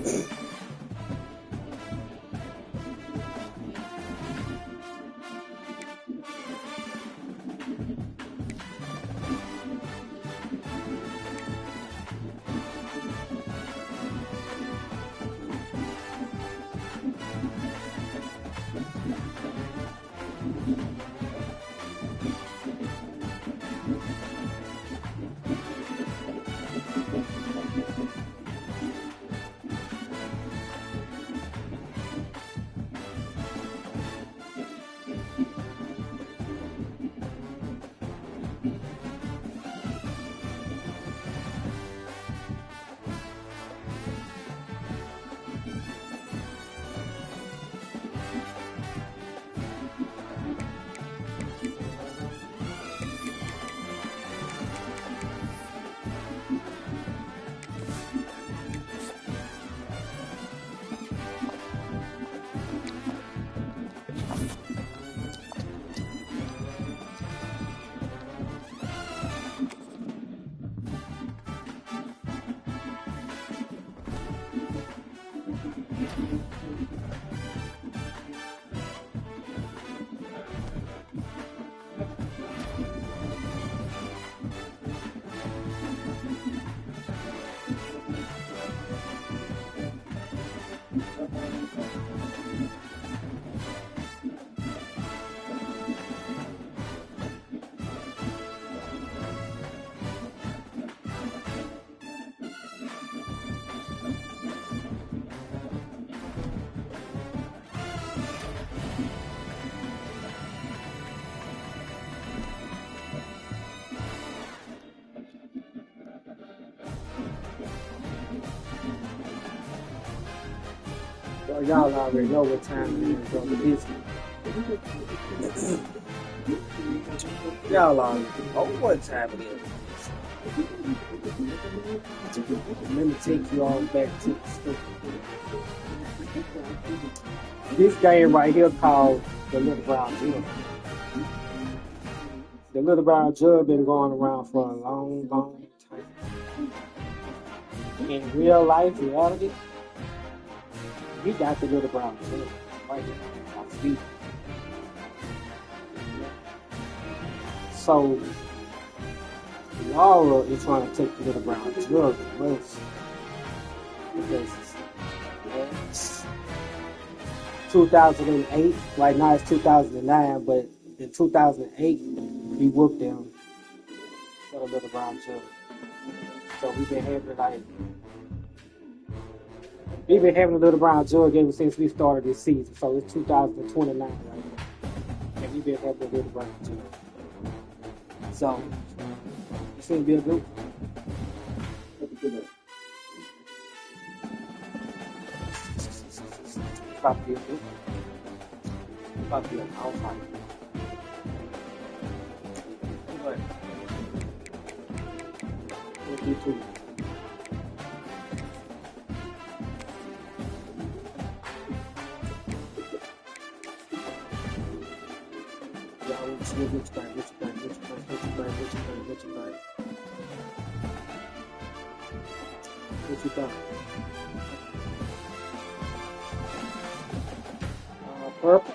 So y'all already know what time it is on the business. Y'all already know what time it is. Let me take you all back to the story. This game right here called the Little Brown Jug. The Little Brown Jug been going around for a long, long time. In real life, reality, we got the Little Brown Jug right here on our feet. So Laural is trying to take the Little Brown Jug from us because it's 2008. Right now it's 2009, but in 2008 we whooped them for the Little Brown Jug. So we've been having the Little Brown Jug ever since we started this season. So it's 2029 right now, and we've been having the Little Brown Jug. So it's gonna be a good. About to be a good. About to be an all time. But we'll do too. What you got? Purple.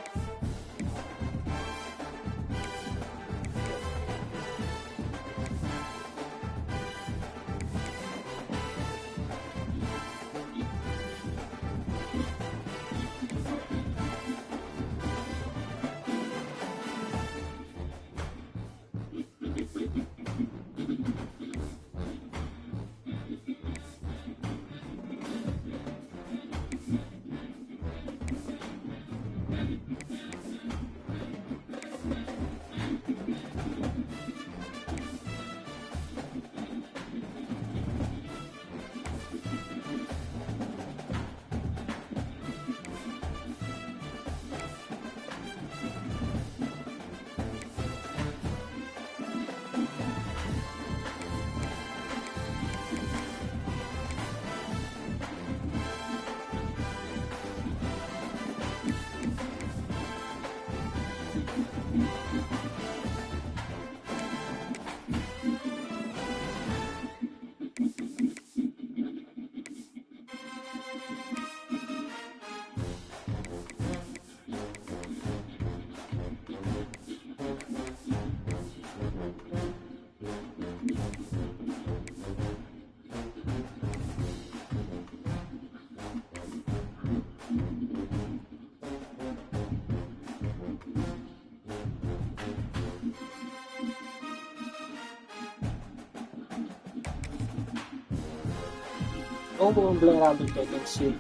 Oh, I'm glad I looked at that shit.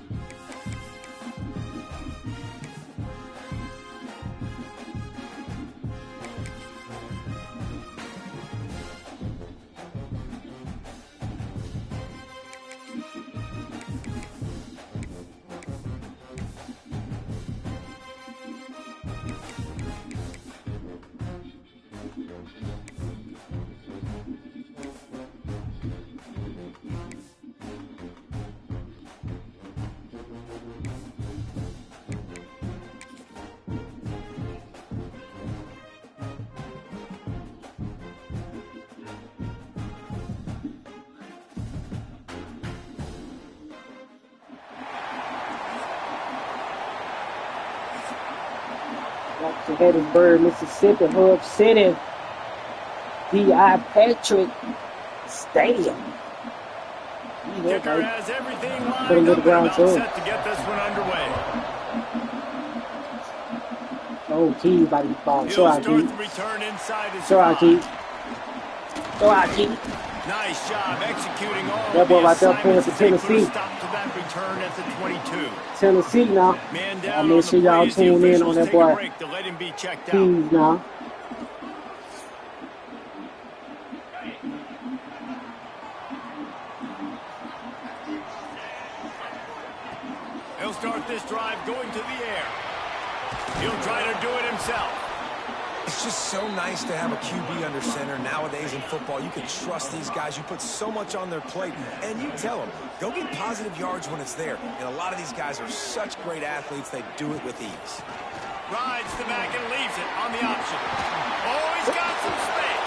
Back to Hattiesburg, Mississippi, Hub City, D.I. Patrick Stadium. Kicker has everything Put a lined little up ground and to about it. set to get this one underway. Oh, Key's about to be ball. He'll So out, start Key. the return inside his So out, Key. 5. So out, Key. Nice job executing all That of boy the right there playing assignments for as they put a Tennessee. stop to that return at the 22. Tennessee now. Man I down make on sure the y'all play as the tune in on officials that take a boy break to let him be checked out. Keys now. He'll start this drive going to the air. He'll try to do it himself. It's just so nice to have a QB under center. Nowadays in football, you can trust these guys. You put so much on their plate, and you tell them, go get positive yards when it's there. And a lot of these guys are such great athletes, they do it with ease. Rides the back and leaves it on the option. Oh, he's got some space.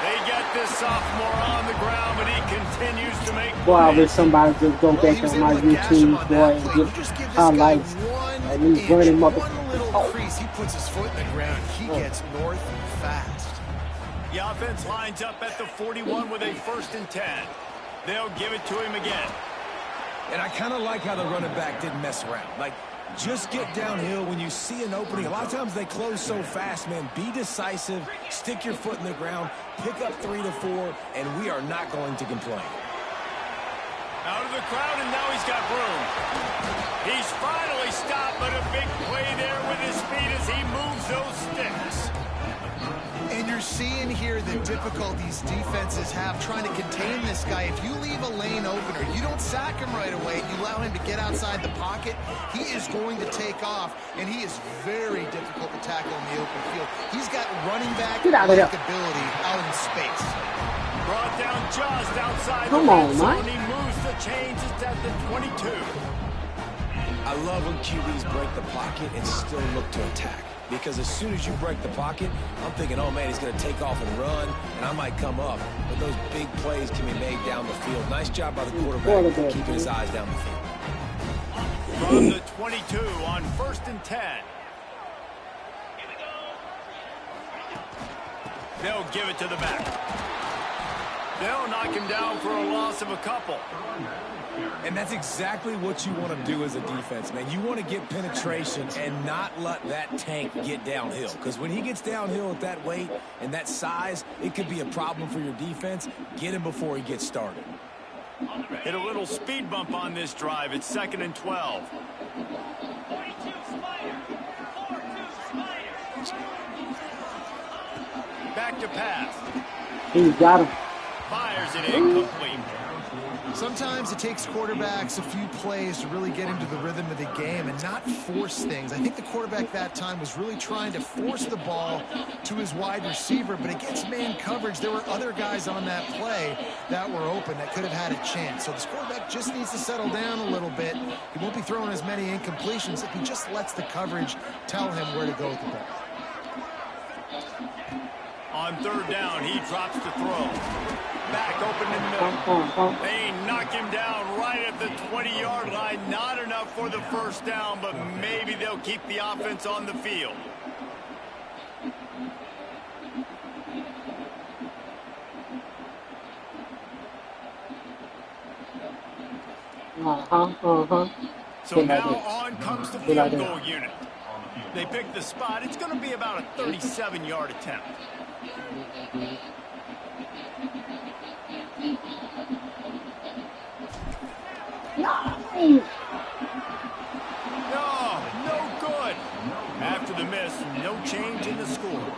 They get this sophomore on the ground, but he continues to make Boy, I plays. wish somebody just go back on my YouTube, boy, and get highlights. And these running motherfuckers. Crease, he puts his foot in the ground. He gets north fast. The offense lines up at the 41 with a 1st and 10. They'll give it to him again. And I kind of like how the running back didn't mess around. Like, just get downhill when you see an opening. A lot of times they close so fast, man. Be decisive, stick your foot in the ground, pick up 3 to 4, and we are not going to complain. Out of the crowd, and now he's got room. He's finally stopped, but a big play there with his speed as he moves those sticks. And you're seeing here the difficulties defenses have trying to contain this guy. If you leave a lane open or you don't sack him right away, you allow him to get outside the pocket, he is going to take off, and he is very difficult to tackle in the open field. He's got running back ability out in space. Brought down just outside Come the on, red Mike. zone. He moves the chains. It's at the 22. I love when QBs break the pocket and still look to attack. Because as soon as you break the pocket, I'm thinking, oh, man, he's going to take off and run, and I might come up. But those big plays can be made down the field. Nice job by the quarterback keeping his eyes down the field. From the 22 on 1st and 10. They'll give it to the back. They'll knock him down for a loss of a couple. And that's exactly what you want to do as a defense, man. You want to get penetration and not let that tank get downhill. Because when he gets downhill at that weight and that size, it could be a problem for your defense. Get him before he gets started. Hit a little speed bump on this drive. It's 2nd and 12. Back to pass. He's got him. Fires it incomplete. Sometimes it takes quarterbacks a few plays to really get into the rhythm of the game and not force things. I think the quarterback that time was really trying to force the ball to his wide receiver, but against man coverage, there were other guys on that play that were open that could have had a chance. So this quarterback just needs to settle down a little bit. He won't be throwing as many incompletions if he just lets the coverage tell him where to go with the ball. On 3rd down, he drops to throw. Back open in the middle. They knock him down right at the 20-yard line. Not enough for the 1st down, but maybe they'll keep the offense on the field. So now on comes the field goal unit. They pick the spot. It's going to be about a 37-yard attempt. No good. After the miss, no change in the score.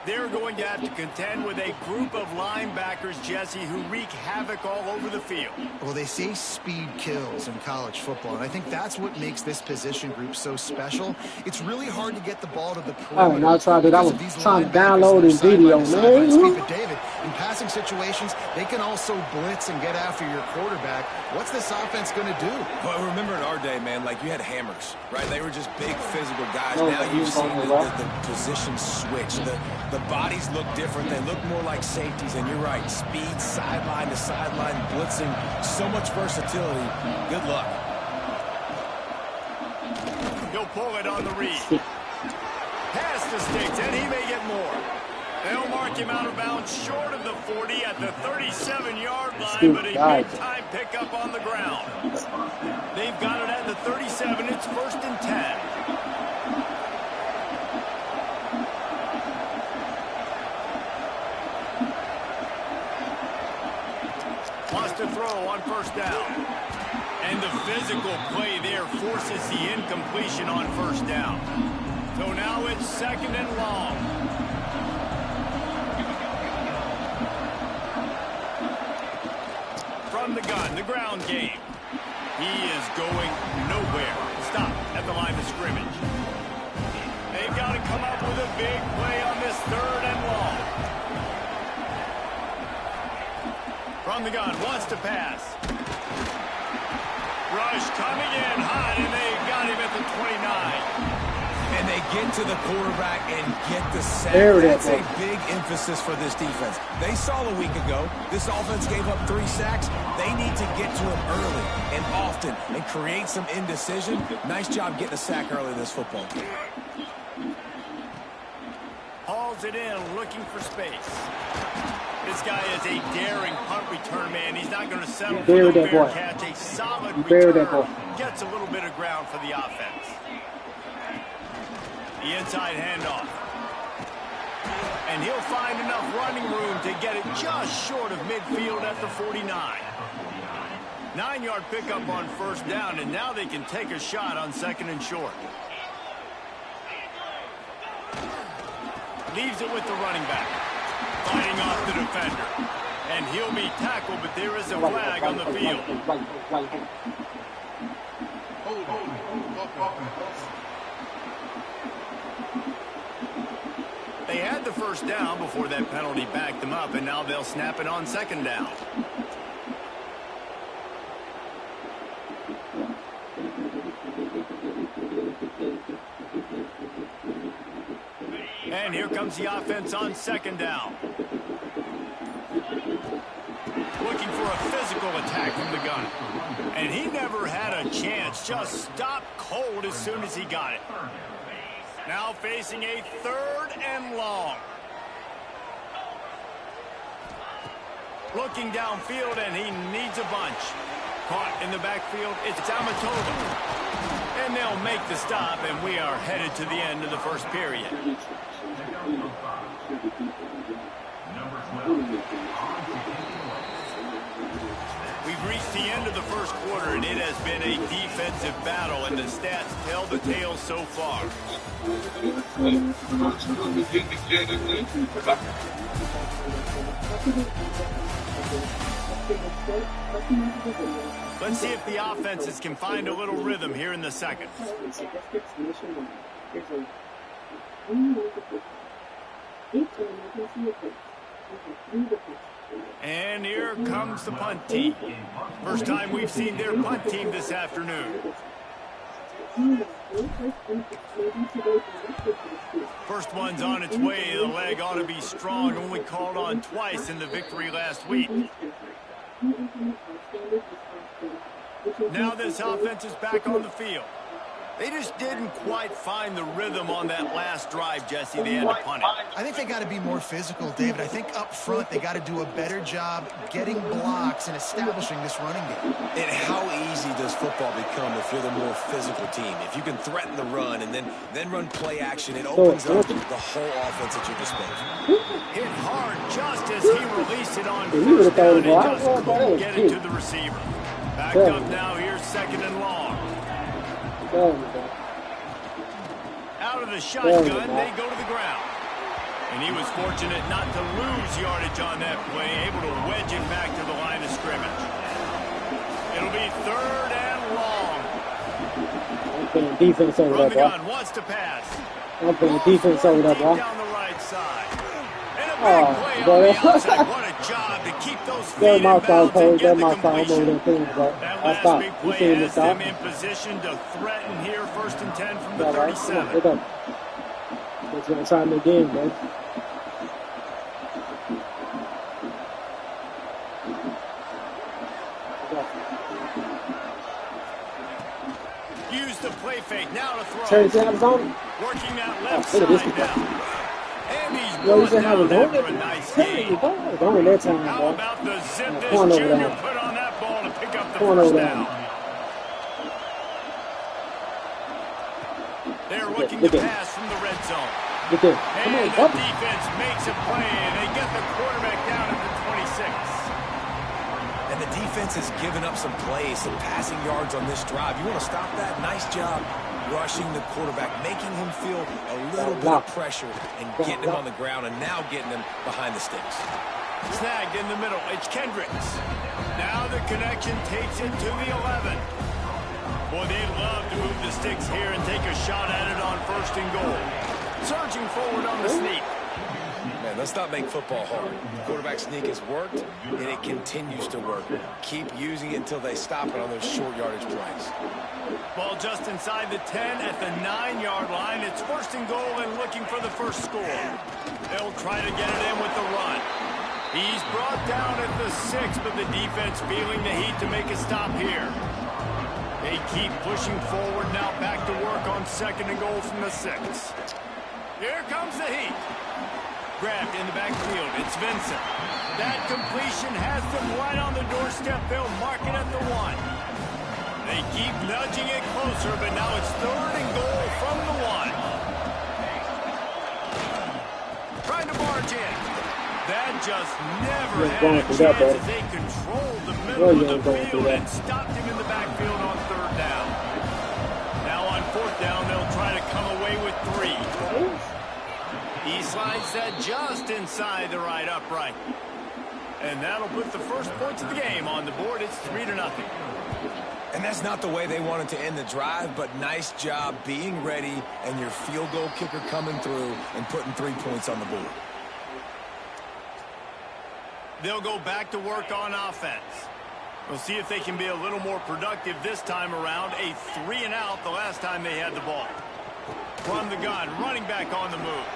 They're going to have to contend with a group of linebackers, Jesse, who wreak havoc all over the field. Well, they say speed kills in college football, and I think that's what makes this position group so special. It's really hard to get the ball to the perimeter. I was trying to download this video, man. Speed, but David, in passing situations, they can also blitz and get after your quarterback. What's this offense going to do? Well, remember in our day, man, like you had hammers, right? They were just big physical guys. Now you've seen the position switch. The bodies look different. They look more like safeties, and you're right. Speed, sideline to sideline, blitzing, so much versatility. Good luck. He'll pull it on the read. Pass the sticks, and he may get more. They'll mark him out of bounds short of the 40 at the 37-yard line, but a big-time pickup on the ground. They've got it at the 37. It's 1st and 10. Wants to throw on 1st down. And the physical play there forces the incompletion on 1st down. So now it's 2nd and long. From the gun, the ground game. He is going nowhere. Stop at the line of scrimmage. They've got to come up with a big play on this 3rd and long. From the gun, wants to pass. Rush coming in hot, and they got him at the 29. And they get to the quarterback and get the sack. That's a big emphasis for this defense. They saw a week ago, this offense gave up 3 sacks. They need to get to him early and often and create some indecision. Nice job getting a sack early in this football game. Hauls it in, looking for space. This guy is a daring punt return man. He's not going to settle for the fair catch. A solid return. Gets a little bit of ground for the offense. The inside handoff. And he'll find enough running room to get it just short of midfield at the 49. 9-yard pickup on 1st down, and now they can take a shot on 2nd and short. Leaves it with the running back. Fighting off the defender. And he'll be tackled, but there is a flag on the field. They had the 1st down before that penalty backed them up, and now they'll snap it on 2nd down. And here comes the offense on 2nd down. Looking for a physical attack from the gun. And he never had a chance. Just stopped cold as soon as he got it. Now facing a 3rd and long. Looking downfield, and he needs a bunch. Caught in the backfield, it's Amatola. And they'll make the stop, and we are headed to the end of the 1st period. We've reached the end of the 1st quarter, and it has been a defensive battle, and the stats tell the tale so far. Let's see if the offenses can find a little rhythm here in the 2nd. And here comes the punt team. First time we've seen their punt team this afternoon. First one's on its way. The leg ought to be strong. Only called on twice in the victory last week. Now this offense is back on the field. They just didn't quite find the rhythm on that last drive, Jesse. They had to punt it. I think they got to be more physical, David. I think up front they got to do a better job getting blocks and establishing this running game. And how easy does football become if you're the more physical team? If you can threaten the run and then run play action, it opens up the whole offense at your disposal. Hit hard just as he released it on 1st down and just couldn't get it to the receiver. Backed up now, here's second and long. Out of the shotgun, they go to the ground. And he was fortunate not to lose yardage on that play, able to wedge it back to the line of scrimmage. It'll be third and long. I'm playing defense over From there, the bro. gun, wants to pass. I'm playing defense over there, bro. Down the right side. And a big play on the outside. What a job to keep those feet in bounds and get the completion. That last big play has them in position to threaten here, 1st and 10 from the 37. Let's go try them again, bro. Use the play fake now to throw. Turns out it's on. Working that left Look at this side guy. now. And he's Yo, he brought said how down it's on after a nice gain. it. Going that time, How bro. about the zip this Corner over junior there. put on that ball to pick up the Corner first over down? They're looking Look to at pass from the red zone. Look at come And on, the come on. defense makes a play, and they get the quarterback down at the 26. And the defense has given up some plays, some passing yards on this drive. You want to stop that? Nice job rushing the quarterback, making him feel a little bit of pressure and getting him on the ground and now getting him behind the sticks. Snagged in the middle. It's Kendricks. Now the connection takes it to the 11. Boy, they'd love to move the sticks here and take a shot at it on 1st and goal. Surging forward on the sneak. Man, let's not make football hard. The quarterback sneak has worked, and it continues to work. Keep using it until they stop it on those short yardage plays. Ball just inside the 10 at the 9-yard line. It's 1st and goal and looking for the first score. They'll try to get it in with the run. He's brought down at the 6, but the defense feeling the heat to make a stop here. They keep pushing forward now, back to work on 2nd and goal from the 6. Here comes the heat. Grabbed in the backfield. It's Vincent. That completion has them right on the doorstep. They'll mark it at the 1. They keep nudging it closer, but now it's 3rd and goal from the 1. Trying to barge in. That just never had a chance as they controlled the middle of the field and stopped him in the backfield on 3rd down. Now on 4th down, they'll try to come away with 3. He slides that just inside the right upright. And that'll put the first points of the game on the board. It's 3-0. And that's not the way they wanted to end the drive, but nice job being ready and your field goal kicker coming through and putting 3 points on the board. They'll go back to work on offense. We'll see if they can be a little more productive this time around. A 3-and-out the last time they had the ball. From the gun, running back on the move.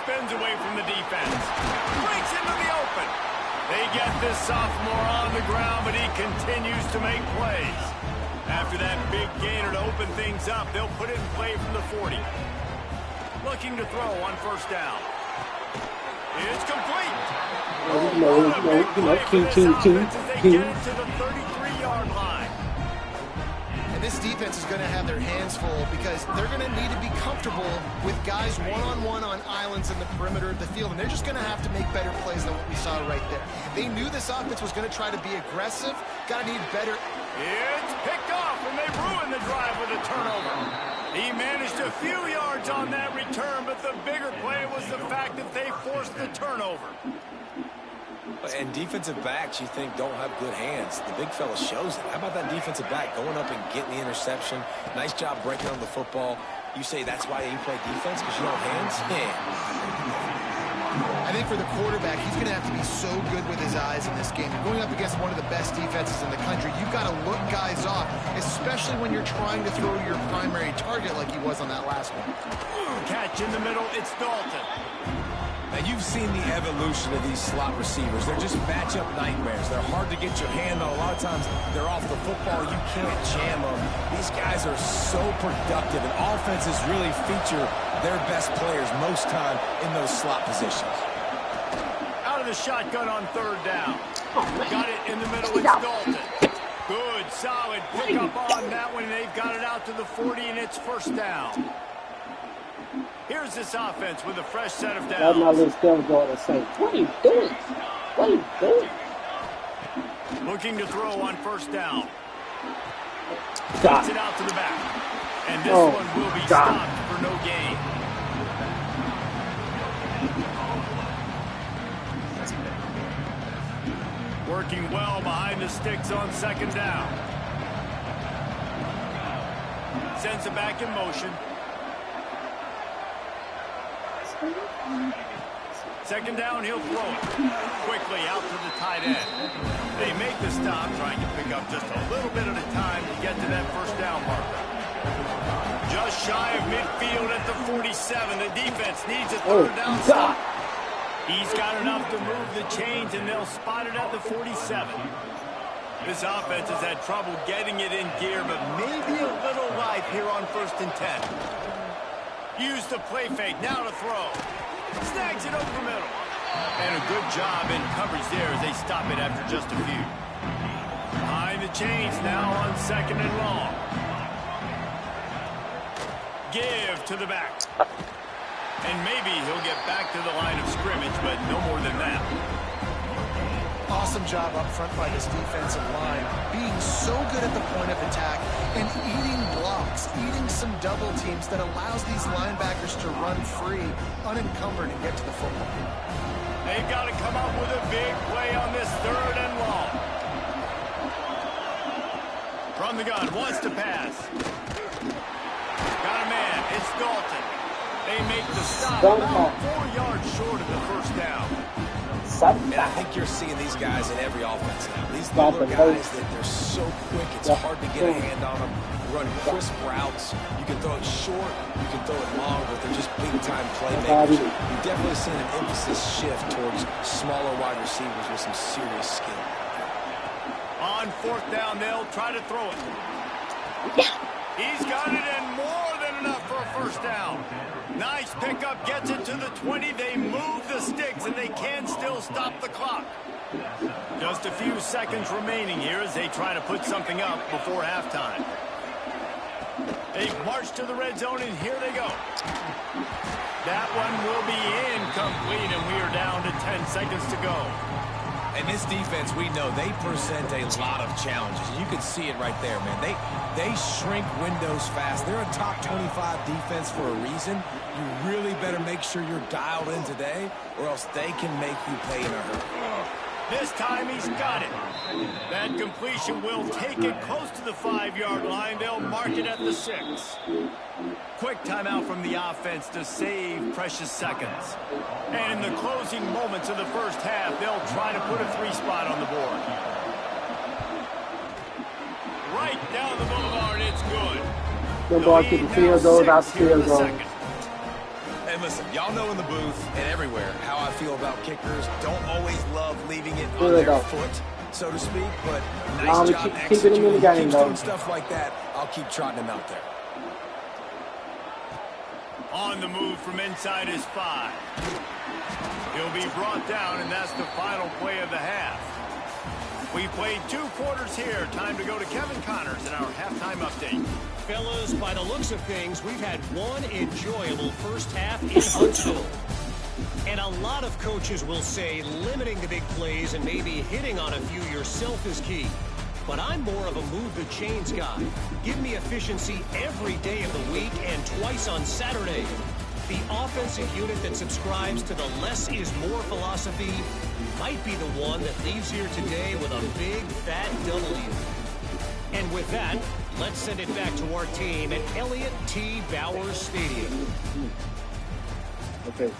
Spins away from the defense. Breaks into the open. They get this sophomore on the ground, but he continues to make plays. After that big gainer to open things up, they'll put it in play from the 40. Looking to throw on 1st down. It's complete. King. To the 33-yard line. And this defense is going to have their hands full because they're going to need to be comfortable with guys one-on-one on islands in the perimeter of the field, and they're just going to have to make better plays than what we saw right there. They knew this offense was going to try to be aggressive. Got to need better. It's picked off, and they ruined the drive with a turnover. He managed a few yards on that return, but the bigger play was the fact that they forced the turnover. And defensive backs, you think, don't have good hands. The big fella shows it. How about that defensive back going up and getting the interception? Nice job breaking on the football. You say that's why you play defense, because you don't have hands? Yeah. I think for the quarterback, he's going to have to be so good with his eyes in this game. You're going up against one of the best defenses in the country. You've got to look guys off, especially when you're trying to throw your primary target like he was on that last one. Catch in the middle, it's Dalton. Now, you've seen the evolution of these slot receivers. They're just matchup nightmares. They're hard to get your hand on. A lot of times, they're off the football. You can't jam them. These guys are so productive, and offenses really feature their best players most time in those slot positions. Out of the shotgun on 3rd down. Got it in the middle, it's Dalton. Good, solid pickup on that one. They've got it out to the 40, and it's 1st down. Here's this offense with a fresh set of downs. That's my little Stella daughter say, what are you doing? What are you doing? Looking to throw on first down. God. Gets it out to the back. And this one will be God. stopped for no gain. Working well behind the sticks on second down. Sends it back in motion. Second down, he'll throw it. Quickly out to the tight end. They make the stop, trying to pick up just a little bit at a time to get to that first down marker. Just shy of midfield at the 47. The defense needs a third down stop. He's got enough to move the chains, and they'll spot it at the 47. This offense has had trouble getting it in gear, but maybe a little life here on 1st and 10. Use the play fake, now to throw. Snags it over middle. And a good job in coverage there as they stop it after just a few. Behind the chains now on 2nd and long. Give to the back. And maybe he'll get back to the line of scrimmage, but no more than that. Awesome job up front by this defensive line, being so good at the point of attack and eating blocks, eating some double teams that allows these linebackers to run free, unencumbered, and get to the football. They've got to come up with a big play on this 3rd and long. From the gun, wants to pass. Got a man, it's Dalton. They make the stop about 4 yards short of the first down. And I think you're seeing these guys in every offense now. These little guys that they're so quick, it's hard to get a hand on them. Run crisp routes. You can throw it short, you can throw it long, but they're just big-time playmakers. You've definitely seen an emphasis shift towards smaller wide receivers with some serious skill. On 4th down, they'll try to throw it. He's got it, and more than enough for a first down. Nice pickup, gets it to the 20. They move the sticks, and they can still stop the clock. Just a few seconds remaining here as they try to put something up before halftime. They march to the red zone, and here they go. That one will be incomplete, and we are down to 10 seconds to go. And this defense, we know, they present a lot of challenges. You can see it right there, man. They shrink windows fast. They're a top 25 defense for a reason. You really better make sure you're dialed in today, or else they can make you pay in a hurry. This time he's got it. That completion will take it close to the 5-yard line. They'll mark it at the 6. Quick timeout from the offense to save precious seconds. And in the closing moments of the first half, they'll try to put a 3 spot on the board. Right down the boulevard, it's good. The ball to the field goes out the field goal. And listen, y'all know in the booth and everywhere how I feel about kickers. Don't always love leaving it on their foot, so to speak, but nice job executing. He keeps doing stuff like that. I'll keep trotting him out there. On the move from inside his 5. He'll be brought down, and that's the final play of the half. We played 2 quarters here. Time to go to Kevin Connors in our halftime update. Fellas, by the looks of things, we've had one enjoyable first half in Huntsville. And a lot of coaches will say limiting the big plays and maybe hitting on a few yourself is key. But I'm more of a move the chains guy. Give me efficiency every day of the week and twice on Saturday. The offensive unit that subscribes to the less is more philosophy might be the one that leaves here today with a big, fat W. And with that, let's send it back to our team at Elliott T. Bowers Stadium. Okay,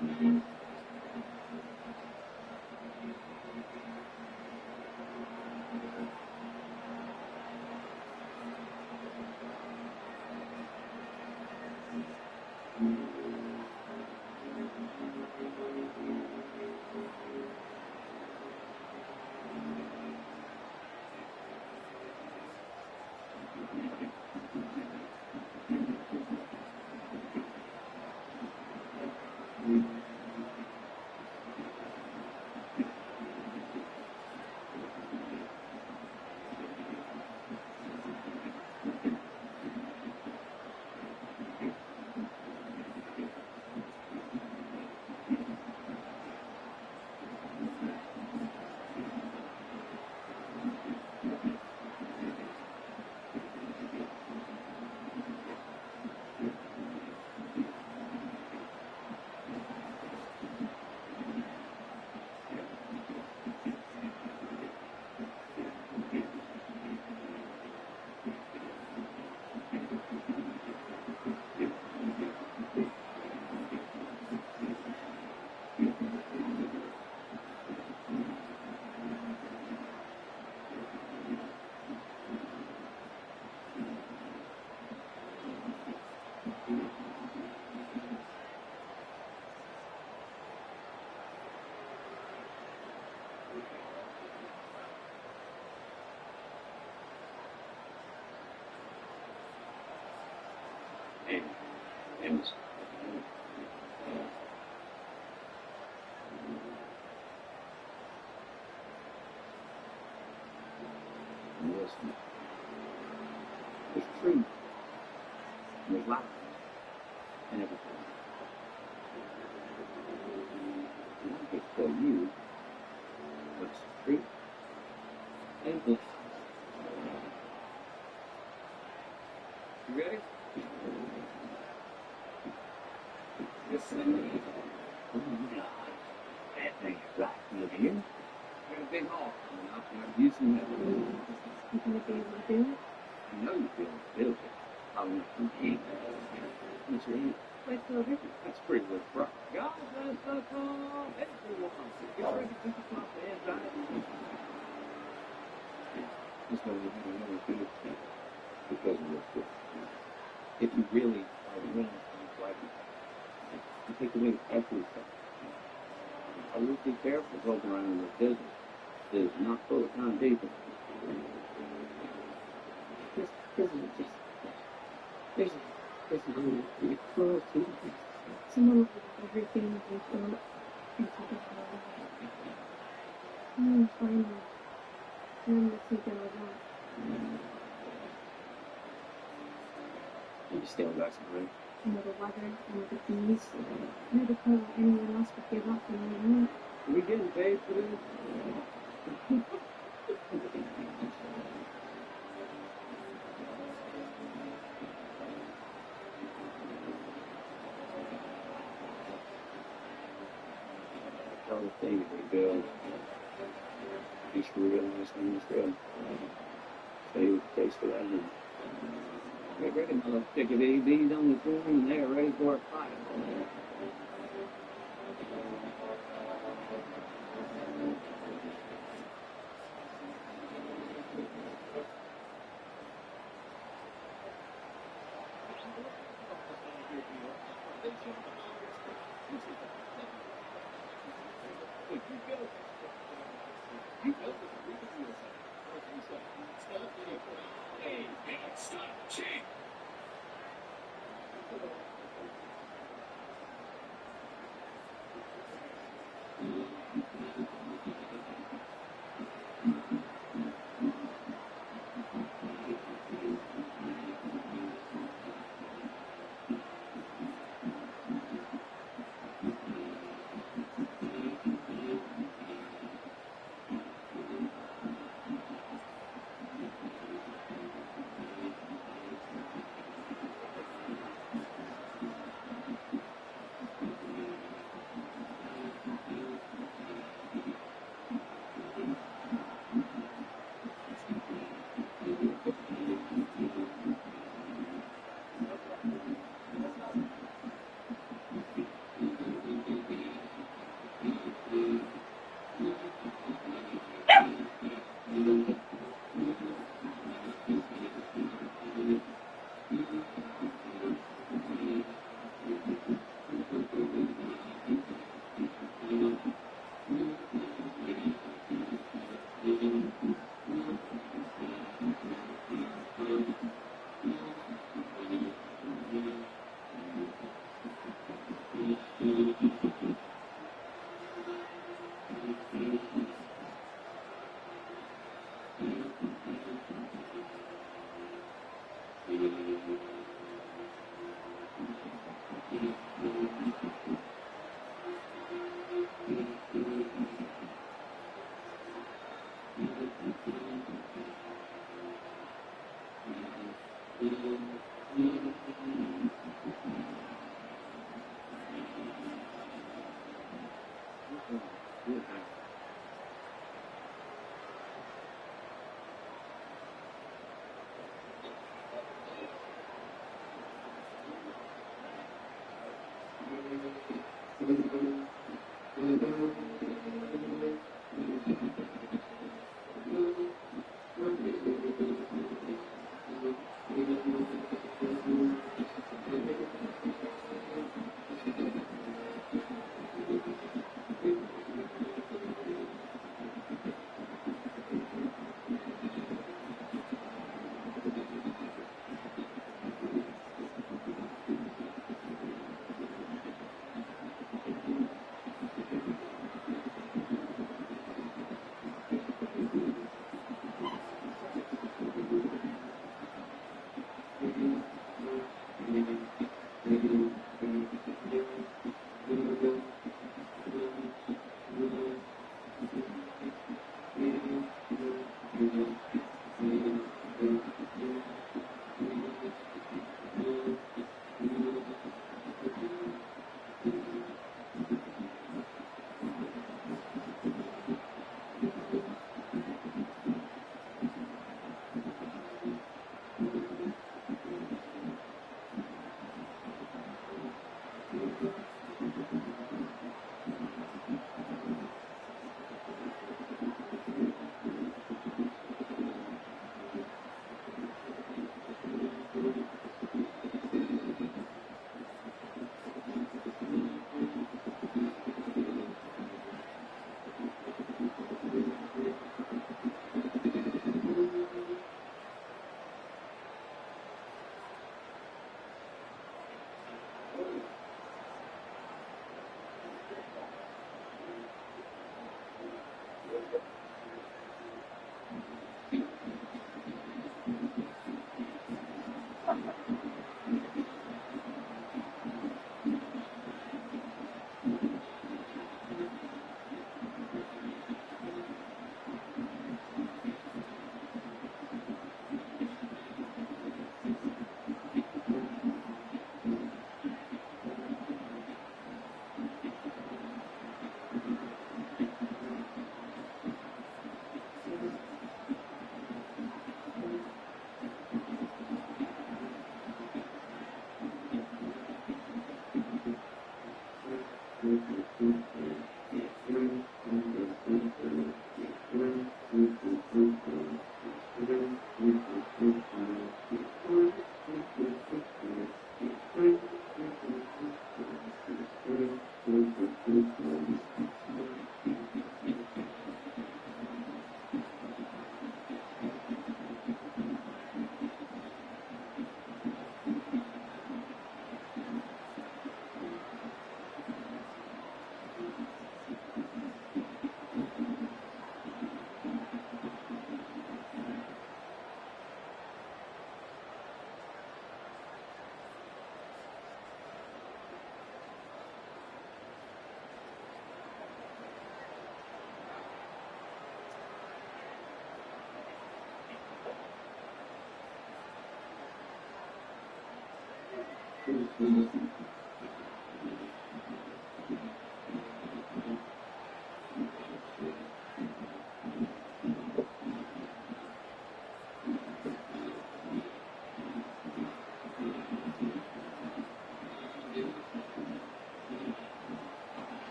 And listen, there's truth, and there's life, and everything. And I get to tell you what's true and this. You ready? Listen to me. Oh my God, that thing is right. Look here. Got a big hall. I'm using that. You gonna be able to do it? I know you feel it. Feel it. I want to eat. What's your hand? Why so different? That's pretty good, bro. God, that's so cool. That's cool. Get ready to pick up the head, right? Just know you never do it because of this book. If you really are willing to like it, you take away everything. I will be careful going around in this business. It is not full of time people. This is just, there's money for your clothes too. Someone will have everything they thought and take it all away. And then finally, then we'll take it all back. You still got some room. And with the weather and with the bees, never thought anyone else would give up and they won't. Are we getting paid for this? All the things they build, just realize things good. Stay with the taste of that. And get ready, mother. Take it easy on the floor and they're ready for a fight.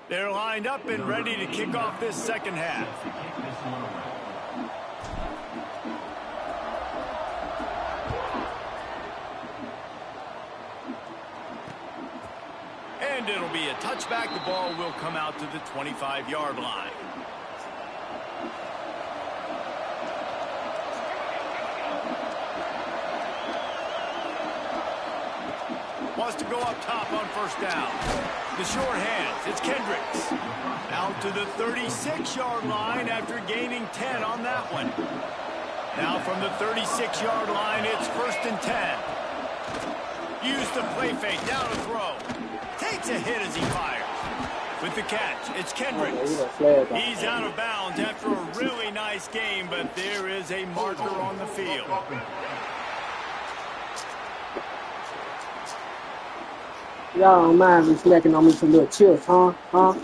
They're lined up and ready to kick off this second half. And it'll be a touchback. The ball will come out to the 25-yard line. Wants to go up top on first down. The short hands, it's Kendricks. Out to the 36-yard line after gaining 10 on that one. Now from the 36-yard line, it's 1st and 10. Use the play fake, down to throw. Takes a hit as he fires. With the catch, it's Kendricks. He's out of bounds after a really nice game, but there is a marker on the field. Y'all don't mind me slacking on me some little chips, huh?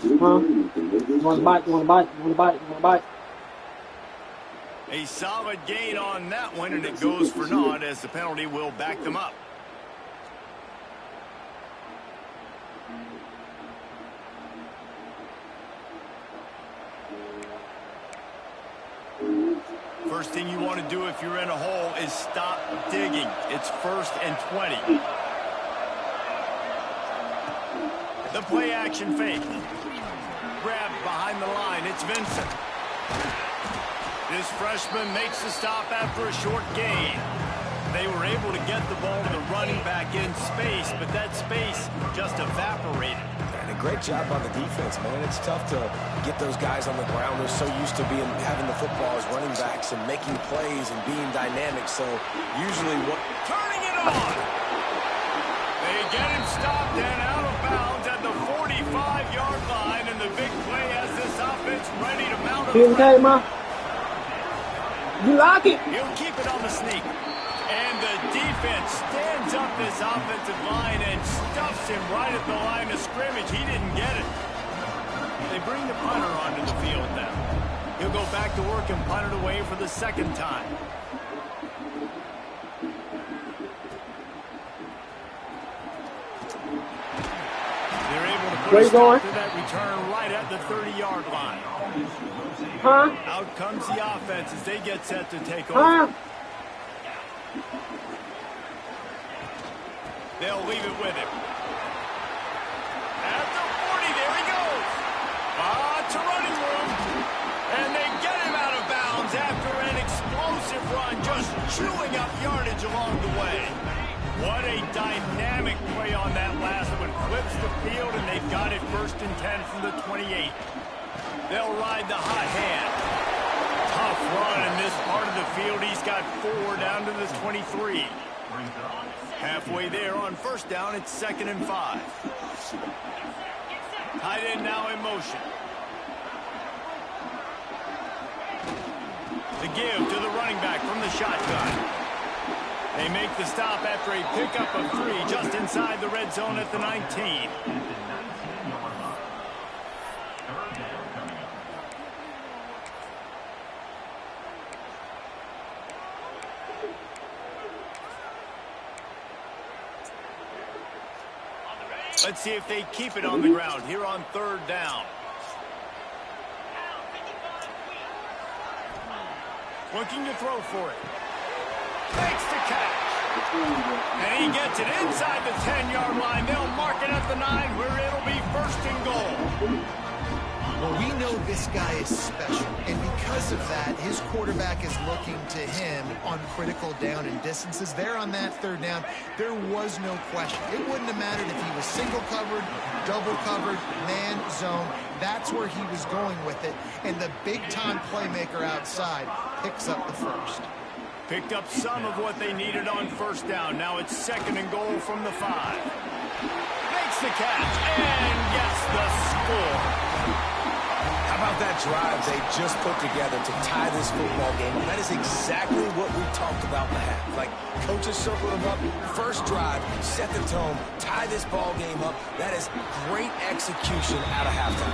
You want a bite? You want a bite? You want a bite? You want a bite? A solid gain on that one, and it goes for naught as the penalty will back them up. First thing you want to do if you're in a hole is stop digging. It's 1st and 20. The play action fake. Grab behind the line. It's Vincent. This freshman makes the stop after a short gain. They were able to get the ball to the running back in space, but that space just evaporated. And a great job on the defense, man. It's tough to get those guys on the ground. They're so used to having the football as running backs and making plays and being dynamic. So usually turning it on. They get him stopped and out of bounds at the 45-yard line, and the big play has this offense ready to mount a threat. You like it? He'll keep it on the sneak. And the defense stands up this offensive line and stuffs him right at the line of scrimmage. He didn't get it. They bring the punter onto the field now. He'll go back to work and punt it away for the second time. They're able to put a stop to that return right at the 30-yard line. Out comes the offense as they get set to take over. They'll leave it with him. At the 40, there he goes. To running room. And they get him out of bounds after an explosive run, just chewing up yardage along the way. What a dynamic play on that last one. Flips the field, and they've got it 1st and 10 from the 28. They'll ride the hot hand. Tough run in this part of the field. He's got 4 down to the 23. Halfway there on first down, it's 2nd and 5. Tight end now in motion. The give to the running back from the shotgun. They make the stop after a pickup of 3 just inside the red zone at the 19. Let's see if they keep it on the ground here on 3rd down. Looking to throw for it. Makes the catch. And he gets it inside the 10-yard line. They'll mark it at the 9 where it'll be 1st and goal. Well, we know this guy is special, and because of that, his quarterback is looking to him on critical down and distances. There on that 3rd down, there was no question. It wouldn't have mattered if he was single covered, double covered, man, zone. That's where he was going with it, and the big-time playmaker outside picks up the 1st. Picked up some of what they needed on 1st down. Now it's 2nd and goal from the 5. Makes the catch and gets the score. How about that drive they just put together to tie this football game? That is exactly what we talked about in the half. Like, coaches circled them up. First drive, set the tone, tie this ball game up. That is great execution out of halftime.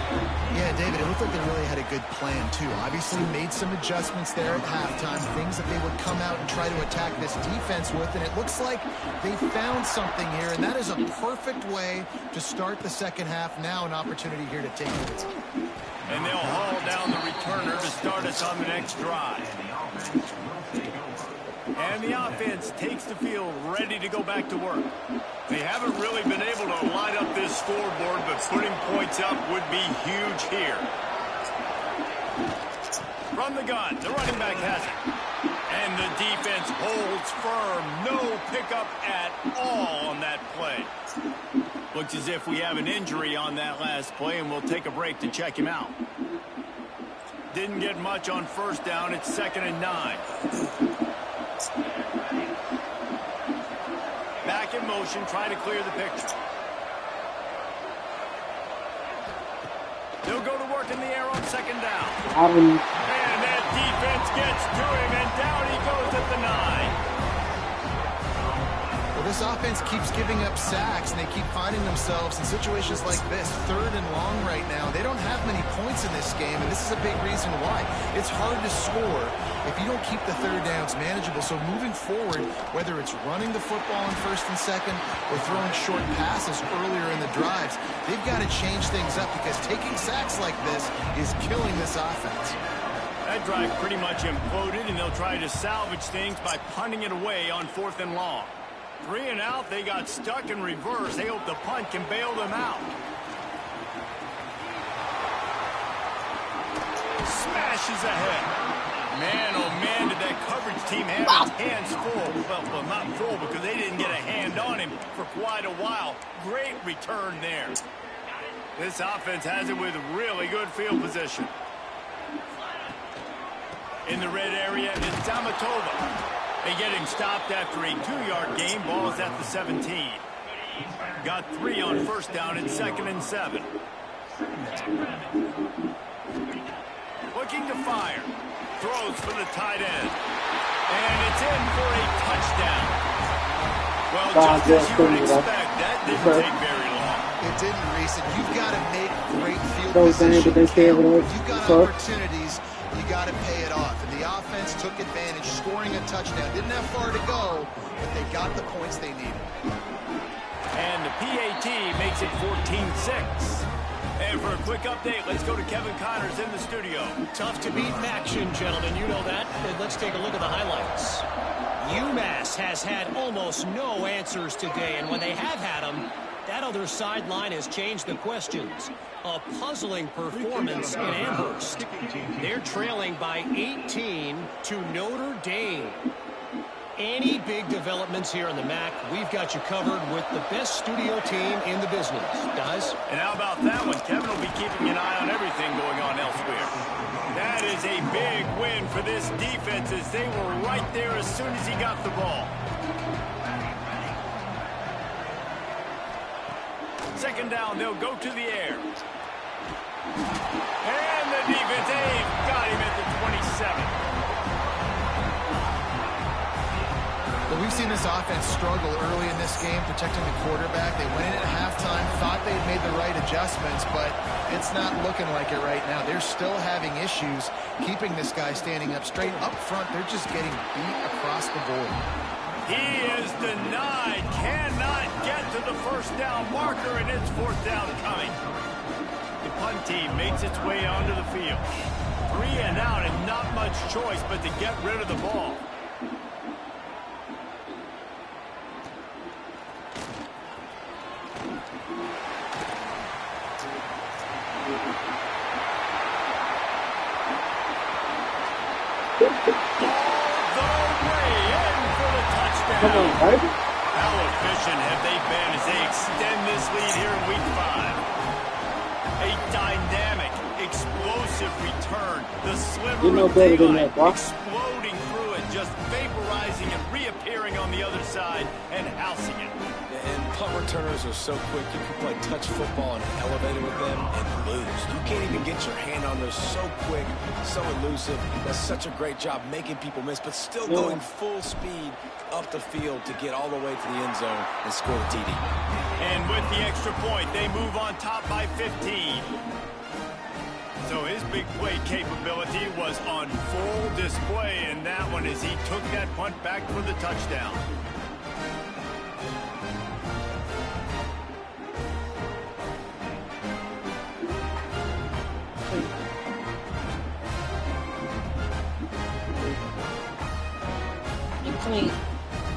Yeah, David, it looked like they really had a good plan, too. Obviously made some adjustments there at halftime, things that they would come out and try to attack this defense with, and it looks like they found something here, and that is a perfect way to start the second half. Now an opportunity here to take it. And they'll haul down the returner to start us on the next drive. And the offense takes the field ready to go back to work. They haven't really been able to light up this scoreboard, but putting points up would be huge here. From the gun, the running back has it. And the defense holds firm. No pickup at all on that play. Looks as if we have an injury on that last play, and we'll take a break to check him out. Didn't get much on first down. It's 2nd and 9. Back in motion, trying to clear the picture. They'll go to work in the air on 2nd down. And that defense gets to him, and down he goes at the 9. Well, this offense keeps giving up sacks, and they keep finding themselves in situations like this, 3rd and long right now. They don't have many points in this game, and this is a big reason why. It's hard to score if you don't keep the 3rd downs manageable. So moving forward, whether it's running the football in 1st and 2nd or throwing short passes earlier in the drives, they've got to change things up because taking sacks like this is killing this offense. That drive pretty much imploded, and they'll try to salvage things by punting it away on 4th and long. 3 and out, they got stuck in reverse. They hope the punt can bail them out. Smashes ahead. Man, oh man, did that coverage team have its hands full. Well, not full because they didn't get a hand on him for quite a while. Great return there. This offense has it with really good field position. In the red area, it's Zamatova. They get him stopped after a 2-yard gain. Ball is at the 17. Got 3 on first down and 2nd and 7. Looking to fire. Throws for the tight end. And it's in for a touchdown. Well, just as you would expect, that didn't take very long. It didn't, Reese. You've got to make great field position. You've got opportunities. You got to pay it off. And the offense took advantage, scoring a touchdown. Didn't have far to go, but they got the points they needed. And the PAT makes it 14-6. And for a quick update, let's go to Kevin Connors in the studio. Tough to beat in action, gentlemen. You know that. And let's take a look at the highlights. UMass has had almost no answers today, and when they have had them, that other sideline has changed the questions. A puzzling performance in Amherst. They're trailing by 18 to Notre Dame. Any big developments here in the MAC, we've got you covered with the best studio team in the business. Guys? And how about that one? Kevin will be keeping an eye on everything going on elsewhere. That is a big win for this defense as they were right there as soon as he got the ball. 2nd down, they'll go to the air. And the defense, got him at the 27. Well, we've seen this offense struggle early in this game, protecting the quarterback. They went in at halftime, thought they'd made the right adjustments, but it's not looking like it right now. They're still having issues keeping this guy standing up straight. Up front, they're just getting beat across the board. He is denied, cannot get to the 1st down marker, and it's 4th down coming. The punt team makes its way onto the field. 3 and out, and not much choice but to get rid of the ball. Come on, baby. How efficient have they been as they extend this lead here in week 5? A dynamic, explosive return. The sliver of daylight exploding through it just vaporizing and reappearing on the other side and housing it. And punt returners are so quick. You can play touch football and elevate it with them and lose. You can't even get your hand on those. So quick, so elusive. Does such a great job making people miss, but still going full speed up the field to get all the way to the end zone and score the TD. And with the extra point, they move on top by 15. So his big play capability was on full display in that one as he took that punt back for the touchdown.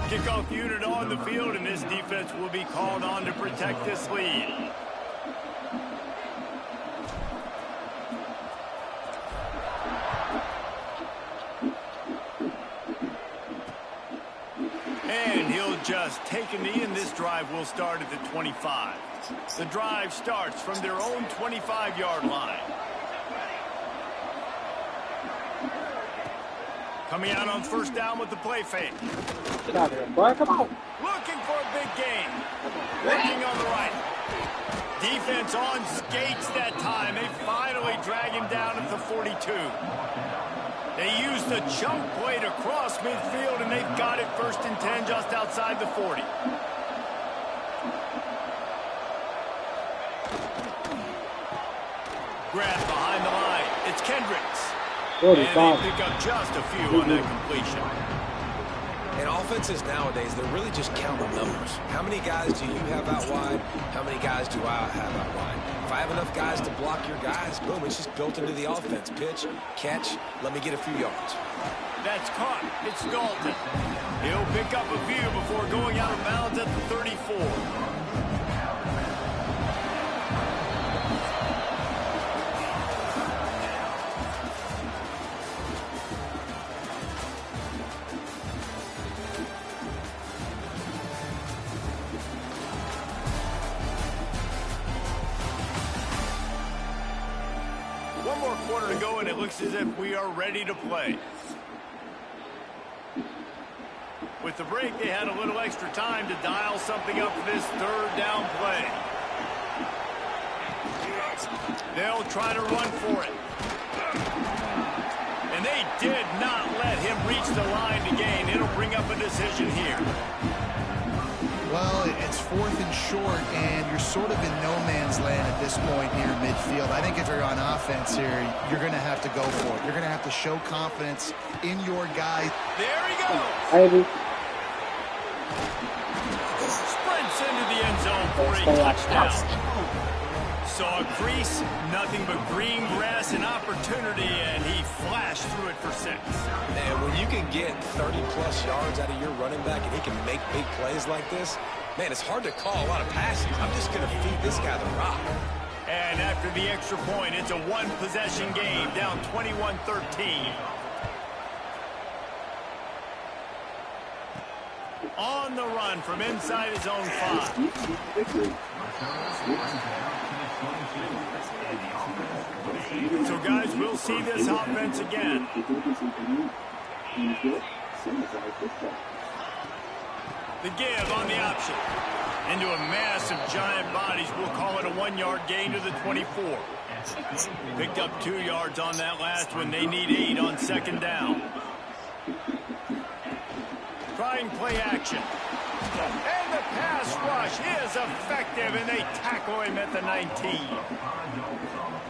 Kickoff unit on the field, and this defense will be called on to protect this lead. And he'll just take a knee, and this drive will start at the 25. The drive starts from their own 25-yard line. Coming out on first down with the play fake. Get out of here, boy. Come on. Looking for a big gain. Looking on the right. Defense on skates that time. They finally drag him down at the 42. They used the chunk play to cross midfield, and they've got it 1st and 10 just outside the 40. Grab behind the line. It's Kendricks. And they pick up just a few on that completion. And offenses nowadays, they're really just counting numbers. How many guys do you have out wide? How many guys do I have out wide? If I have enough guys to block your guys, boom, it's just built into the offense. Pitch, catch, let me get a few yards. That's caught. It's Dalton. He'll pick up a few before going out of bounds at the 34. One more quarter to go, and it looks as if we are ready to play. With the break, they had a little extra time to dial something up for this 3rd down play. They'll try to run for it. And they did not let him reach the line to gain. It'll bring up a decision here. Well, it's 4th and short, and you're sort of in no man's land at this point near midfield. I think if you're on offense here, you're going to have to go for it. You're going to have to show confidence in your guy. There he goes. Ivy. Sprints into the end zone for a touchdown. Saw a crease, nothing but green grass and opportunity, and he flashed through it for 6. And when you can get 30-plus yards out of your running back and he can make big plays like this, man, it's hard to call a lot of passes. I'm just going to feed this guy the rock. And after the extra point, it's a one-possession game, down 21-13. On the run from inside his own 5. So, guys, we'll see this offense again. The give on the option. Into a mass of giant bodies. We'll call it a 1-yard gain to the 24. Picked up 2 yards on that last one. They need 8 on 2nd down. Trying play action. And the pass rush is effective, and they tackle him at the 19.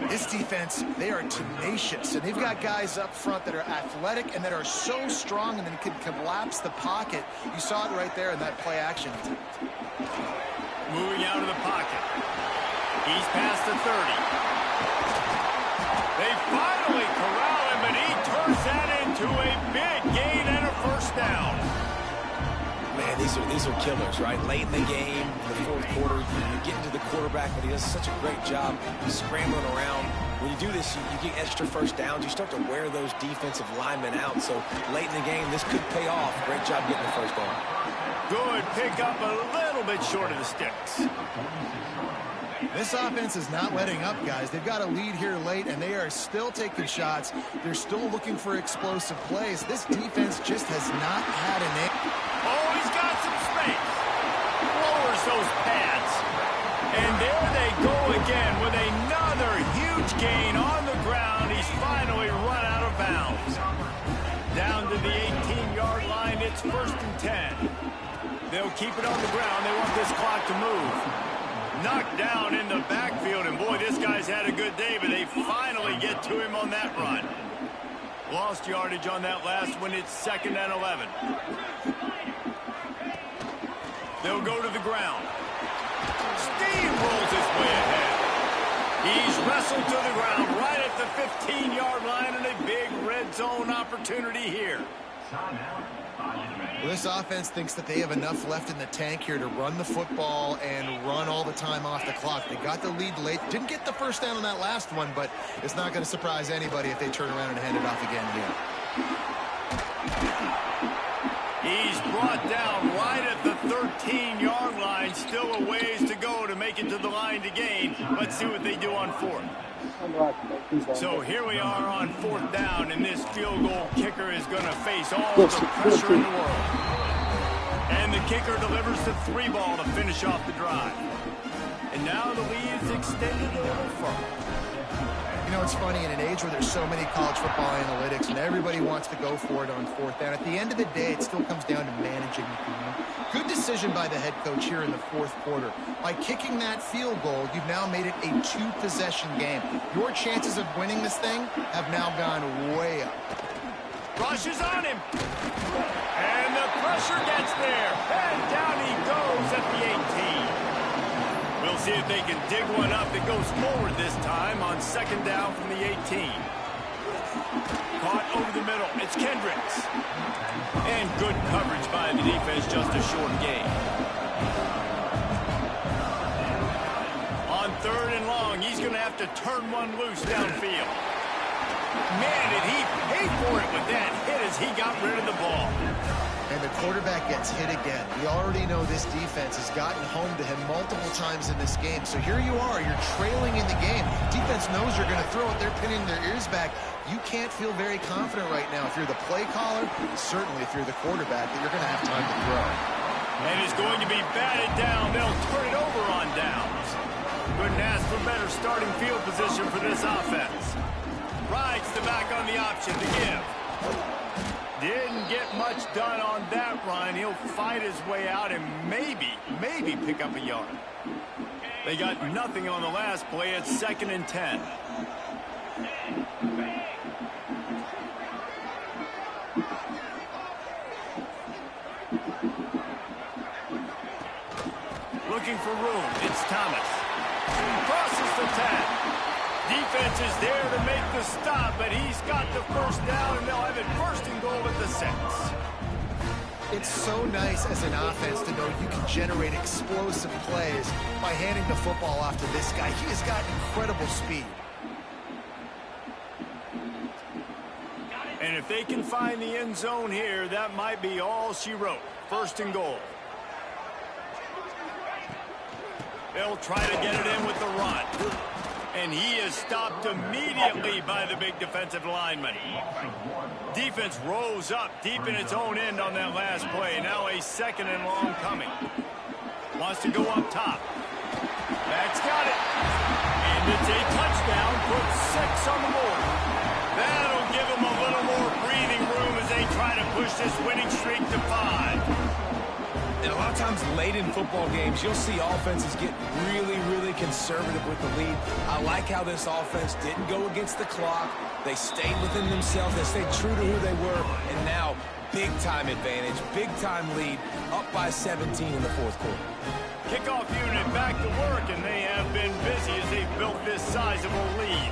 This defense, they are tenacious, and they've got guys up front that are athletic and that are so strong and then can collapse the pocket. You saw it right there in that play action. Moving out of the pocket. He's past the 30. They finally corral him, and he turns that into a big gain and a 1st down. Man, these are killers, right? Late in the game, in the 4th quarter, you get into the quarterback, but he does such a great job scrambling around. When you do this, you get extra 1st downs. You start to wear those defensive linemen out. So late in the game, this could pay off. Great job getting the 1st down. Good pick up, a little bit short of the sticks. This offense is not letting up, guys. They've got a lead here late, and they are still taking shots. They're still looking for explosive plays. This defense just has not had an answer. Oh, he's got some space. Lowers those pads. And there they go again with another huge gain on the ground. He's finally run out of bounds. Down to the 18-yard line, it's 1st and 10. They'll keep it on the ground. They want this clock to move. Knocked down in the backfield, and boy, this guy's had a good day, but they finally get to him on that run. Lost yardage on that last one. It's 2nd and 11. They'll go to the ground. Steamrolls his way ahead. He's wrestled to the ground right at the 15-yard line, and a big red zone opportunity here. Well, this offense thinks that they have enough left in the tank here to run the football and run all the time off the clock. They got the lead late. Didn't get the first down on that last one, but it's not going to surprise anybody if they turn around and hand it off again here. He's brought down right at the 13-yard line. Still a ways to go to make it to the line to gain. Let's see what they do on 4th. So here we are on 4th down, and this field goal kicker is going to face all the pressure in the world. And the kicker delivers the 3 ball to finish off the drive. And now the lead is extended a little further. You know, it's funny, in an age where there's so many college football analytics and everybody wants to go for it on 4th down, at the end of the day, it still comes down to managing the game. Good decision by the head coach here in the 4th quarter. By kicking that field goal, you've now made it a 2-possession game. Your chances of winning this thing have now gone way up. Rush is on him. And the pressure gets there. And down he goes at the 18. We'll see if they can dig one up that goes forward this time on 2nd down from the 18. Caught over the middle. It's Kendricks. And good coverage by the defense, just a short gain. On 3rd and long, he's going to have to turn one loose downfield. Man, did he pay for it with that hit as he got rid of the ball. And the quarterback gets hit again. We already know this defense has gotten home to him multiple times in this game. So here you are, you're trailing in the game. Defense knows you're going to throw it. They're pinning their ears back. You can't feel very confident right now if you're the play caller, and certainly if you're the quarterback, that you're going to have time to throw. And it's going to be batted down. They'll turn it over on downs. Couldn't ask for better starting field position for this offense. Rides the back on the option to give. Didn't get much done on that run. He'll fight his way out and maybe pick up a yard. They got nothing on the last play. It's 2nd and 10. Looking for room. It's Thomas. Crosses the 10. Defense is there to make the stop, but he's got the 1st down, and they'll have it 1st and goal at the 6. It's so nice as an offense to know you can generate explosive plays by handing the football off to this guy. He has got incredible speed. And if they can find the end zone here, that might be all she wrote. 1st and goal. They'll try to get it in with the run. And he is stopped immediately by the big defensive lineman. Defense rose up deep in its own end on that last play. Now a 2nd and long coming. Wants to go up top. Back's got it. And it's a touchdown. Puts 6 on the board. That'll give them a little more breathing room as they try to push this winning streak to 5. And a lot of times late in football games, you'll see offenses get really conservative with the lead. I like how this offense didn't go against the clock. They stayed within themselves. They stayed true to who they were. And now, big-time advantage, big-time lead, up by 17 in the 4th quarter. Kickoff unit back to work, and they have been busy as they've built this sizable lead.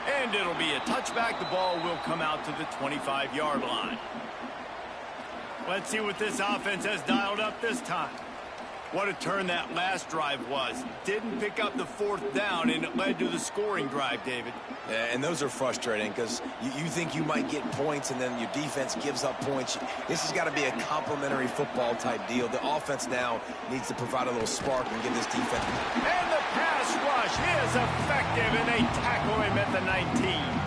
And it'll be a touchback. The ball will come out to the 25-yard line. Let's see what this offense has dialed up this time. What a turn that last drive was. Didn't pick up the 4th down, and it led to the scoring drive, David. Yeah, and those are frustrating because you think you might get points and then your defense gives up points. This has got to be a complementary football type deal. The offense now needs to provide a little spark and give this defense. And the pass rush is effective, and they tackle him at the 19.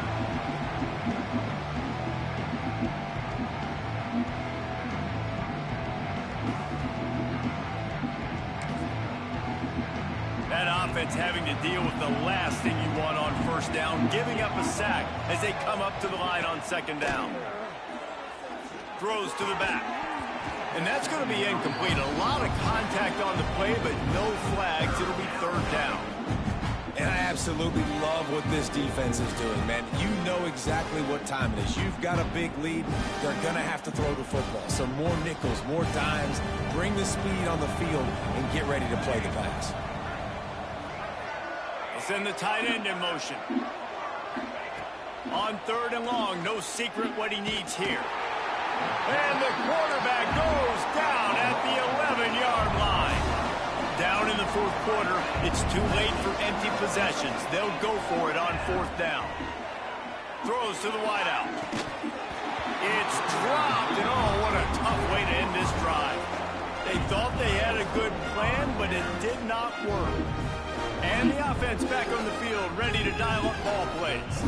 That offense having to deal with the last thing you want on 1st down, giving up a sack as they come up to the line on 2nd down. Throws to the back. And that's going to be incomplete. A lot of contact on the play, but no flags. It'll be 3rd down. And I absolutely love what this defense is doing, man. You know exactly what time it is. You've got a big lead. They're going to have to throw the football. So more nickels, more dimes. Bring the speed on the field and get ready to play the pass. Send the tight end in motion. On 3rd and long, no secret what he needs here. And the quarterback goes down at the 11-yard line. Down in the 4th quarter, it's too late for empty possessions. They'll go for it on 4th down. Throws to the wideout. It's dropped, and oh, what a tough way to end this drive. They thought they had a good plan, but it did not work. And the offense back on the field, ready to dial up ball plays.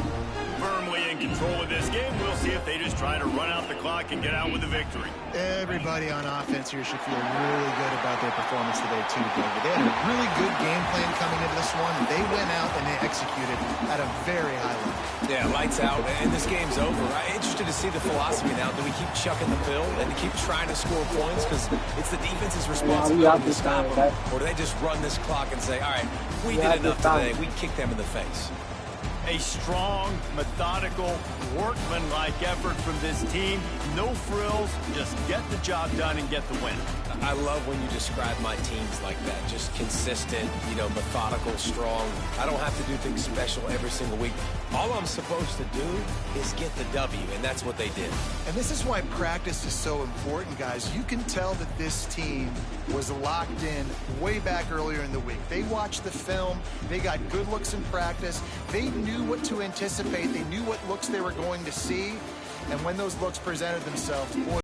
Firmly in control of this game. We'll see if they just try to run out the clock and get out with the victory. Everybody on offense here should feel really good about their performance today, too, David. They had a really good game plan coming into this one. They went out and they executed at a very high level. Yeah, lights out, and this game's over. I'm interested to see the philosophy now. Do we keep chucking the pill and keep trying to score points because it's the defense's responsibility to stop them? Or do they just run this clock and say, all right, we did enough today. We kicked them in the face. A strong, methodical, workmanlike effort from this team. No frills, just get the job done and get the win. I love when you describe my teams like that. Just consistent, methodical, strong. I don't have to do things special every single week. All I'm supposed to do is get the W, and that's what they did. And this is why practice is so important, guys. You can tell that this team was locked in way back earlier in the week. They watched the film. They got good looks in practice. They knew what to anticipate. They knew what looks they were going to see. And when those looks presented themselves, boy,